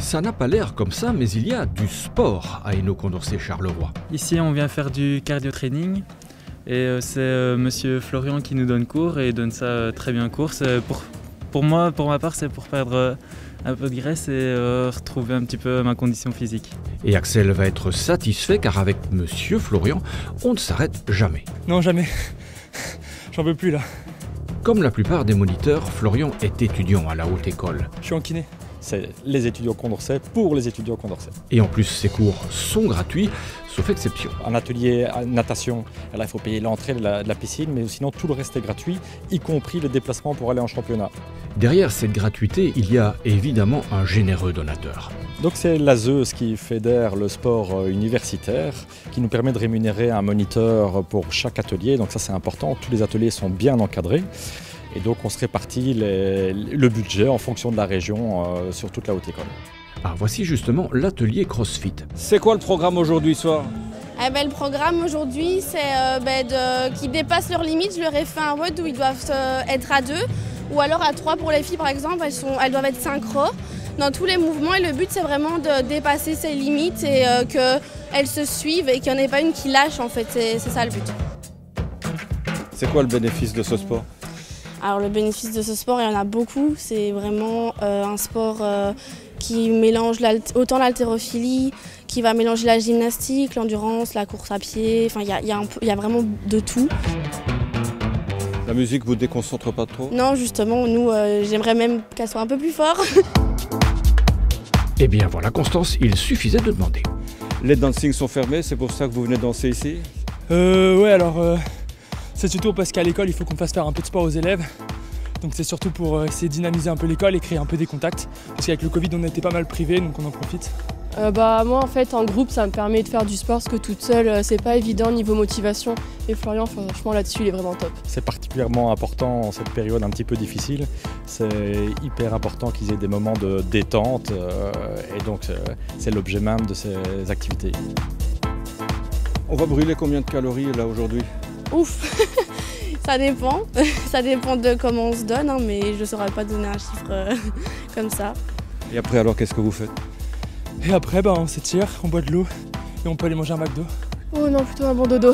Ça n'a pas l'air comme ça, mais il y a du sport à Hainaut-Condorcet-Charleroi. Ici, on vient faire du cardio-training et c'est monsieur Florian qui nous donne cours et il donne ça très bien cours. Pour moi, pour ma part, c'est pour perdre un peu de graisse et retrouver un petit peu ma condition physique. Et Axel va être satisfait car avec monsieur Florian, on ne s'arrête jamais. Non, jamais. J'en peux plus là. Comme la plupart des moniteurs, Florian est étudiant à la haute école. Je suis en kiné. C'est les étudiants Condorcet pour les étudiants Condorcet. Et en plus, ses cours sont gratuits, sauf exception. Un atelier à natation, là il faut payer l'entrée de la piscine, mais sinon tout le reste est gratuit, y compris le déplacement pour aller en championnat. Derrière cette gratuité, il y a évidemment un généreux donateur. Donc c'est l'ASEUS qui fédère le sport universitaire, qui nous permet de rémunérer un moniteur pour chaque atelier, donc ça c'est important, tous les ateliers sont bien encadrés. Et donc on se répartit le budget en fonction de la région sur toute la haute école. Ah, voici justement l'atelier CrossFit. C'est quoi le programme aujourd'hui soir? Le programme aujourd'hui, c'est qu'ils dépassent leurs limites. Je leur ai fait un WOD où ils doivent être à 2 ou alors à 3 pour les filles par exemple. Elles doivent être synchro dans tous les mouvements et le but c'est vraiment de dépasser ces limites et qu'elles se suivent et qu'il n'y en ait pas une qui lâche en fait. C'est ça le but. C'est quoi le bénéfice de ce sport? Alors le bénéfice de ce sport, il y en a beaucoup. C'est vraiment un sport qui mélange autant l'haltérophilie, qui va mélanger la gymnastique, l'endurance, la course à pied. Enfin, il y a vraiment de tout. La musique vous déconcentre pas trop? Non, justement, nous, j'aimerais même qu'elle soit un peu plus fort. Eh bien voilà, Constance, il suffisait de demander. Les dancing sont fermés, c'est pour ça que vous venez danser ici? Ouais, alors c'est surtout parce qu'à l'école, il faut qu'on fasse faire un peu de sport aux élèves. Donc c'est surtout pour essayer de dynamiser un peu l'école et créer un peu des contacts. Parce qu'avec le Covid, on a été pas mal privés, donc on en profite. Moi en fait en groupe ça me permet de faire du sport parce que toute seule c'est pas évident niveau motivation et Florian franchement là-dessus il est vraiment top. C'est particulièrement important en cette période un petit peu difficile, c'est hyper important qu'ils aient des moments de détente et donc c'est l'objet même de ces activités. On va brûler combien de calories là aujourd'hui? Ouf. Ça dépend de comment on se donne, hein, mais je ne saurais pas donner un chiffre comme ça. Et après alors qu'est-ce que vous faites? Et après on s'étire, on boit de l'eau et on peut aller manger un McDo. Oh non, plutôt un bon dodo.